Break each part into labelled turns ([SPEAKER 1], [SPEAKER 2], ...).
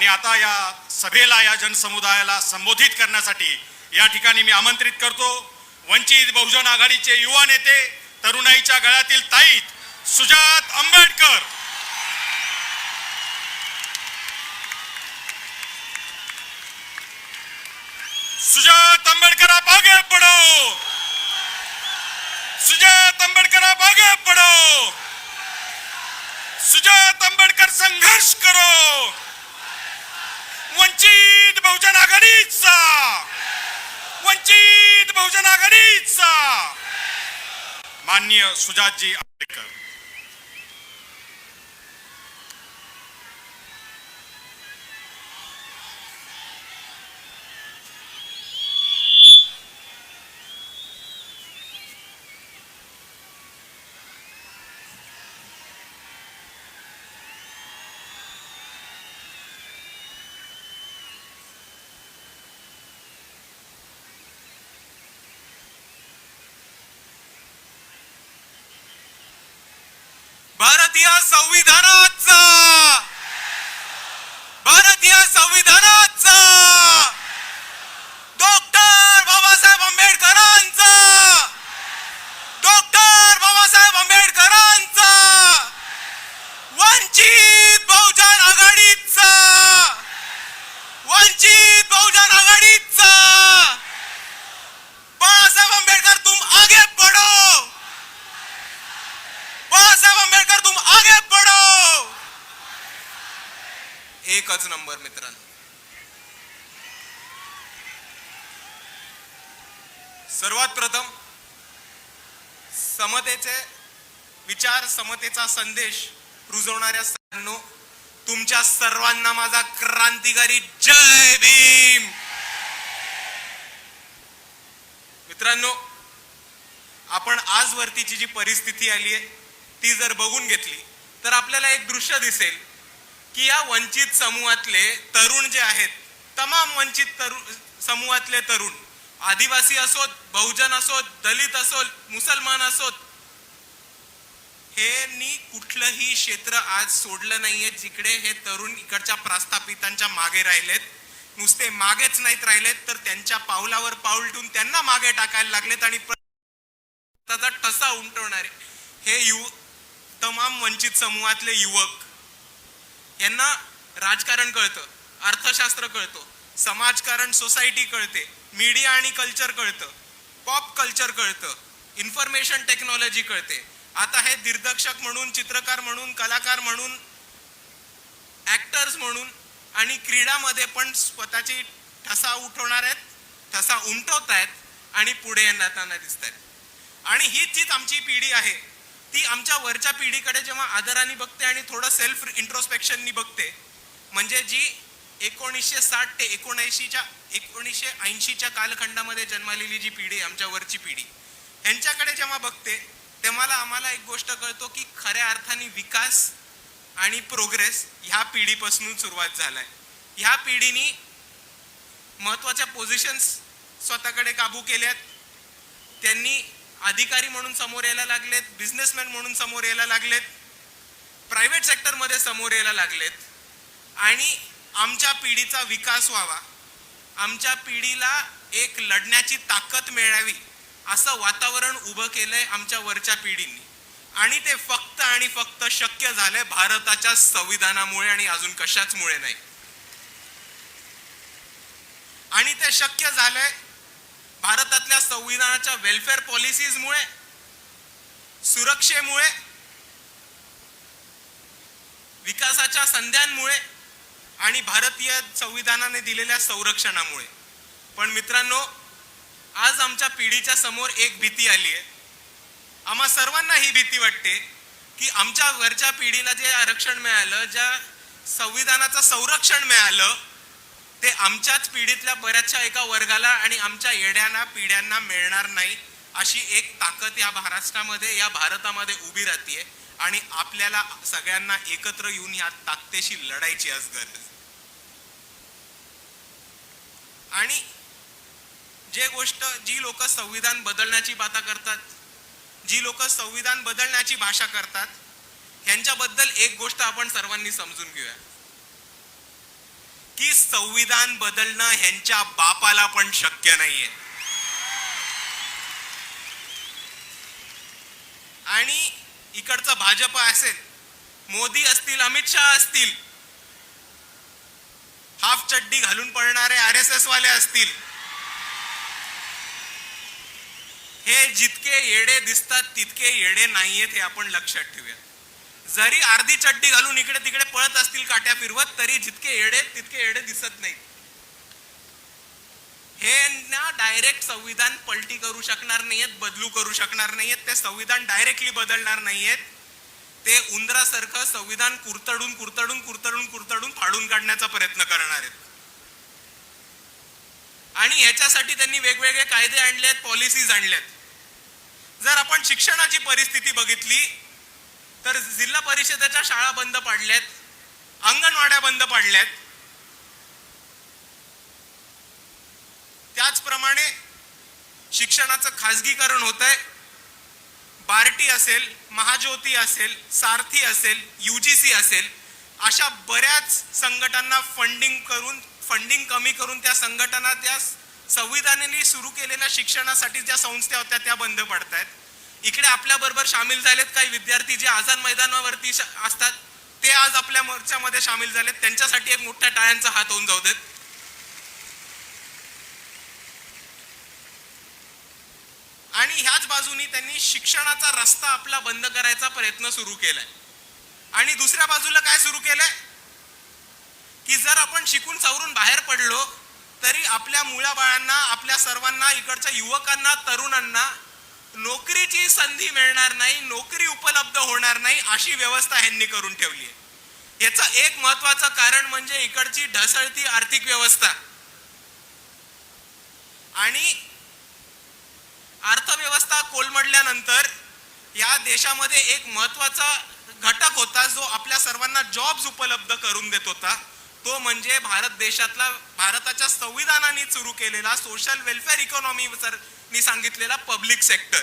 [SPEAKER 1] आणि आता या सभेला, या जनसमुदायाला संबोधित करण्यासाठी या ठिकाणी मी आमंत्रित करतो वंचित बहुजन आघाडीचे युवा नेते, तरुणाईच्या गळ्यातील ताईत सुजात आंबेडकर. सुजात आंबेडकर, आप आगे बढ़ो. सुजात आंबेडकर, आप आगे बढ़ो. सुजात आंबेडकर, संघर्ष करो. वंचित बहुजन आघाडीचा, वंचित बहुजन आघाडीचा. माननीय सुजातजी आंबेडकर.
[SPEAKER 2] भारतीय संविधानाचा, भारतीय संविधानाचा, डॉक्टर बाबासाहेब आंबेडकरांचा, डॉक्टर बाबासाहेब आंबेडकरांचा, वंचित बहुजन आघाडीचा, वंचित बहुजन आघाडीचा. बाळासाहेब आंबेडकर, तुम आगे बढ़ो. बाळासाहेब आंबेडकर, तुम आगे बढ़ो. एकच नंबर मित्रांनो. सर्वात प्रथम समतेचे विचार, समतेचा संदेश रुजवणाऱ्या सर्वांनो, तुमच्या सर्वांना माझा क्रांतिकारी जय भीम. मित्रांनो, आपण आजवरतीची जी परिस्थिती आली आहे ती जर बघून घेतली तर आपल्याला एक दृश्य दिसेल की या वंचित समूहातले तरुण जे आहेत, तमाम वंचित समूहातले तरुण, आदिवासी असोत, बहुजन असोत, दलित असोत, मुसलमान असोत, हे कुठलंही क्षेत्र आज सोडलं नाहीये जिकडे हे तरुण इकडच्या प्रस्थापितांच्या मागे राहिलेत. नुसते मागेच नाहीत राहिलेत तर त्यांच्या पावलावर पाऊल ठेवून त्यांना मागे टाकायला लागलेत आणि त्याचा ठसा उमटवणारे हे तमाम वंचित समूहातले युवक, यांना राजकारण कळतं, अर्थशास्त्र कळतं, समाजकारण, सोसायटी कळते, मीडिया आणि कल्चर कळतं, पॉप कल्चर कळतं, इन्फॉर्मेशन टेक्नॉलॉजी कळते. आता हे दिग्दर्शक म्हणून, चित्रकार म्हणून, कलाकार म्हणून, ऍक्टर्स म्हणून आणि क्रीडामध्ये पण स्वतःची ठसा उठवणार आहेत, ठसा उमटवत आहेत आणि पुढे येताना दिसत आहेत. आणि हीच जीच आमची पिढी आहे ती आमच्या वरच्या पिढीकडे जेव्हा आदराने बघते आणि थोडं सेल्फ इंट्रोस्पेक्शननी बघते, म्हणजे जी 1960 ते 1980च्या कालखंडामध्ये जन्मलेली जी पिढी, आमच्या वरची पिढी, यांच्याकडे जेव्हा बघते तेव्हा आम्हाला एक गोष्ट कळतो की खऱ्या अर्थाने विकास आणि प्रोग्रेस ह्या पिढीपासून सुरुवात झालाय. ह्या पिढीने महत्वाच्या पोझिशन्स स्वतःकडे काबू केल्यात. त्यांनी अधिकारी म्हणून समोर यायला लागलेत, बिझनेसमॅन म्हणून समोर यायला लागलेत, प्रायव्हेट सेक्टरमध्ये समोर यायला लागलेत. आणि आमच्या पिढीचा विकास व्हावा, आमच्या पिढीला एक लढण्याची ताकद मिळावी असं वातावरण उभं केलंय आमच्या वरच्या पिढींनी. आणि ते फक्त आणि फक्त शक्य झालंय भारताच्या संविधानामुळे आणि अजून कशाचमुळे नाही. आणि ते शक्य झालंय भारतातल्या संविधानाच्या वेलफेअर पॉलिसीजमुळे, सुरक्षेमुळे, विकासाच्या संध्यांमुळे आणि भारतीय संविधानाने दिलेल्या संरक्षणामुळे. पण मित्रांनो, आज आमच्या पिढीच्या समोर एक भीती आली आहे. आम्हा सर्वांना ही भीती वाटते की आमच्या वरच्या पिढीला जे आरक्षण मिळालं, ज्या संविधानाचं संरक्षण मिळालं, ते आमच्याच पिढीतल्या बऱ्याचशा एका वर्गाला आणि आमच्या येड्यांना पिढ्यांना मिळणार नाही. अशी एक ताकद या महाराष्ट्रामध्ये, या भारतामध्ये उभी राहतीये आणि आपल्याला सगळ्यांना एकत्र येऊन या ताकदीशी लढायची आज गरज. आणि जी लोक संविधान बदलण्याची बाता करतात, जी लोक संविधान बदलण्याची भाषा करतात, यांच्याबद्दल एक गोष्ट आपण सर्वांनी समजून घेऊया की संविधान बदलणं ह्यांच्या बापाला पण शक्य नाहीये. आणि इकडचं भाजप असेल, मोदी असतील, अमित शहा असतील, हाफ चड्डी घालून पळणारे RSS वाले असतील, हे जितके येडे दिसतात तितके येडे नाहीयेत हे आपण लक्षात ठेवूया. जरी अर्धी चड्डी घालून इकडे तिकडे पळत असतील काट्या फिरवत, तरी जितके येडे तितके येडे दिसत नाहीत. हे ना डायरेक्ट संविधान पलटी करू शकणार नाहीयेत, बदलू करू शकणार नाहीयेत. ते संविधान डायरेक्टली बदलणार नाहीयेत. ते उंदरासारखं संविधान कुरतडून कुरतडून कुरतडून कुरतडून फाडून काढण्याचा प्रयत्न करणार आहेत. आणि ह्याच्यासाठी त्यांनी वेगवेगळे कायदे आणलेत, पॉलिसीज आणल्यात. जर आपण शिक्षणाची परिस्थिती बघितली तर जिल्हा परिषदेच्या शाळा बंद पाडल्यात, अंगणवाड्या बंद पाडल्यात. त्याचप्रमाणे शिक्षणाचं खाजगीकरण होत आहे. बार्टी असेल, महाज्योती असेल, सारथी असेल, UGC असेल, अशा बऱ्याच संघटनांना फंडिंग कमी करून त्या संघटना त्या संविधानाने सुरू केलेल्या शिक्षणासाठी ज्या संस्था होत्या त्या बंद पडतायत. इकडे आपल्या बरोबर सामील झालेत काही विद्यार्थी जे आझाद मैदानावरती असतात, ते आज आपल्या मोर्चामध्ये सामील झालेत. त्यांच्यासाठी एक मोठ्या टाळ्यांचा हात होऊन जाऊ देत. आणि ह्याच बाजूनी त्यांनी शिक्षणाचा रस्ता आपला बंद करायचा प्रयत्न सुरू केलाय. आणि दुसऱ्या बाजूला काय सुरू केलंय की जर आपण शिकून सवरून बाहेर पडलो तरी आपल्या मुलाबाळांना, आपल्या सर्वांना, इकडच्या युवकांना, तरुणांना नोकरीची संधी मिळणार नाही, नोकरी उपलब्ध होणार नाही, अशी व्यवस्था ह्यांनी करून ठेवली आहे. याचं एक महत्वाचं कारण म्हणजे इकडची ढसळती आर्थिक व्यवस्था. आणि अर्थव्यवस्था कोलमडल्यानंतर या देशामध्ये एक महत्वाचा घटक होता जो आपल्या सर्वांना जॉब्स उपलब्ध करून देत होता, तो म्हणजे भारताच्या संविधानाने सुरू केलेला सोशल वेलफेअर इकॉनॉमी सांगितलेला पब्लिक सेक्टर.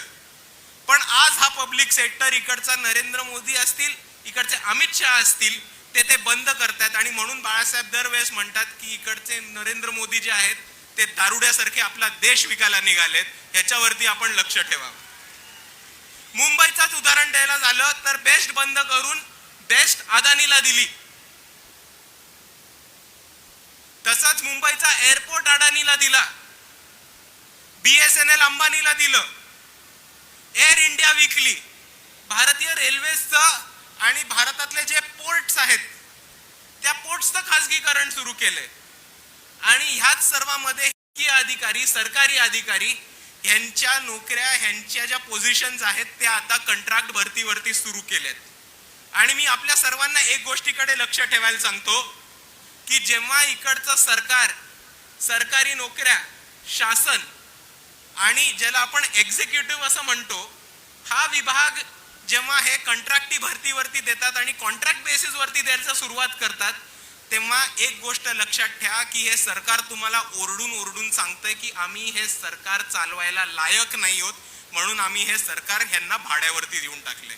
[SPEAKER 2] पण आज हा पब्लिक सेक्टर इकडचा नरेंद्र मोदी असतील, इकडचे अमित शहा असतील, ते बंद करतात. आणि म्हणून बाळासाहेब दरवेळेस म्हणतात की इकडचे नरेंद्र मोदी जे आहेत ते दारुड्यासारखे आपला देश विकायला निघालेत. ह्याच्यावरती आपण लक्ष ठेवावं. मुंबईचाच उदाहरण द्यायला झालं तर बेस्ट बंद करून बेस्ट अदानीला दिली. तसंच मुंबईचा एअरपोर्ट अडानीला दिला, BSNL अंबानीला दिलं, एअर इंडिया विकली, भारतीय रेल्वेचं आणि भारतातले जे पोर्ट्स आहेत त्या पोर्ट्सचं खासगीकरण सुरू केलंय. आणि ह्याच सर्वांमध्ये अधिकारी, सरकारी अधिकारी ह्यांच्या नोकऱ्या, ह्यांच्या ज्या पोझिशन्स आहेत त्या आता कंत्राट भरतीवरती सुरू केल्यात. आणि मी आपल्या सर्वांना एक गोष्टीकडे लक्ष ठेवायला सांगतो की जेव्हा इकडचं सरकार, सरकारी नोकऱ्या, शासन आणि ज्याला आपण एक्झिक्युटिव्ह असं म्हणतो, हा विभाग जेव्हा हे कंत्राटी भरतीवरती देतात आणि कॉन्ट्रॅक्ट बेसिसवरती द्यायला सुरुवात करतात, तेव्हा एक गोष्ट लक्षात ठेवा की हे सरकार तुम्हाला ओरडून ओरडून सांगतंय की आम्ही हे सरकार चालवायला लायक नाही आहोत, म्हणून आम्ही हे सरकार ह्यांना भाड्यावरती देऊन टाकले.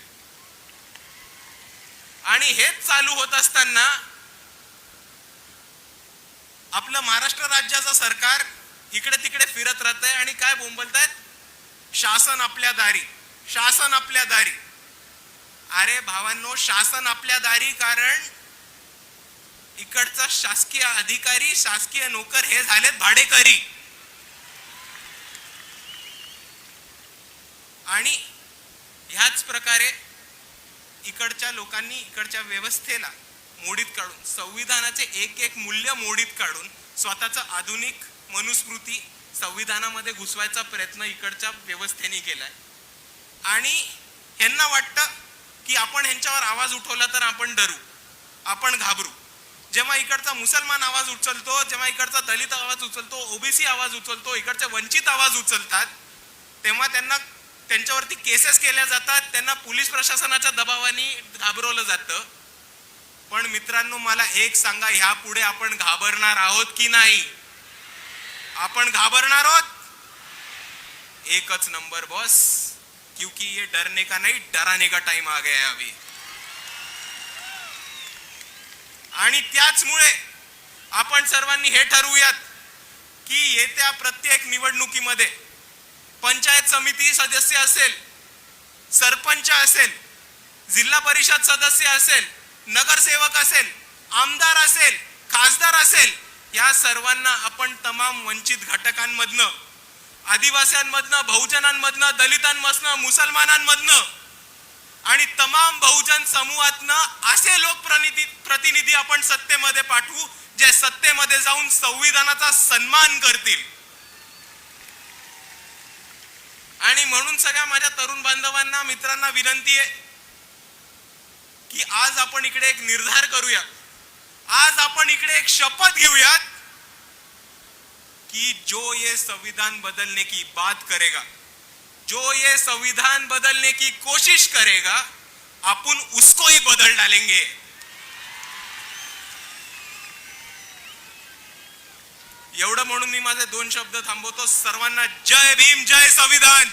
[SPEAKER 2] आणि हेच चालू होत असताना आपलं महाराष्ट्र राज्याचं सरकार इकडे तिकडे फिरत राहतंय आणि काय बोंबलतायत, शासन आपल्या दारी, शासन आपल्या दारी. अरे भावांनो, शासन आपल्या दारी कारण इकडचा शासकीय अधिकारी, शासकीय नोकर हे झालेत भाडेकरी. आणि ह्याच प्रकारे इकडच्या लोकांनी इकडच्या व्यवस्थेला मोडीत काढून, संविधानाचे एक एक मूल्य मोडीत काढून स्वतःचा आधुनिक मनुस्मृती संविधानामध्ये घुसवायचा प्रयत्न इकडच्या व्यवस्थेने केलाय. आणि ह्यांना वाटतं की आपण ह्यांच्यावर आवाज उठवला तर आपण डरू, आपण घाबरू. जेव्हा इकडचा मुसलमान आवाज उचलतो, जेव्हा इकडचा दलित आवाज उचलतो, OBC आवाज उचलतो, इकडचे वंचित आवाज उचलतात, तेव्हा त्यांच्यावरती केसेस केल्या जातात, त्यांना पोलीस प्रशासनाच्या दबावाने घाबरवलं जातं. पण मित्रांनो, मला एक सांगा, ह्यापुढे आपण घाबरणार आहोत की नाही? आपण घाबरणार आहोत? एकच नंबर बॉस, क्योंकि ये डरने का नहीं डराने का टाइम आ गया है अभी. आणि त्याचमुळे आपण सर्वांनी हे ठरवूयात की येत्या प्रत्येक निवडणुकीमध्ये पंचायत समिती सदस्य असेल, सरपंच असेल, जिल्हा परिषद सदस्य असेल, नगरसेवक असेल, आमदार असेल, खासदार असेल, या सर्वांना आपण तमाम वंचित घटकांमधनं, आदिवासींमधनं, बहुजनांमधनं, दलितांमधनं, मुसलमानांमधनं आणि तमाम बहुजन समूहातनं असे प्रतिनिधी आपण सत्तेमध्ये पाठवू जे सत्तेमध्ये जाऊन संविधानाचा सन्मान करतील. आणि म्हणून सगळ्या माझ्या तरुण बांधवांना, मित्रांना विनंती आहे की आज आपण इकडे एक निर्धार करूया, आज आपण इकडे एक शपथ घेऊयात कि जो ये संविधान बदलने की बात करेगा, जो ये संविधान बदलने की कोशिश करेगा, अपन उसको ही बदल डालेंगे. एवढं म्हणून मी माझे 2 शब्द थांबवतो. सर्वांना जय भीम, जय संविधान.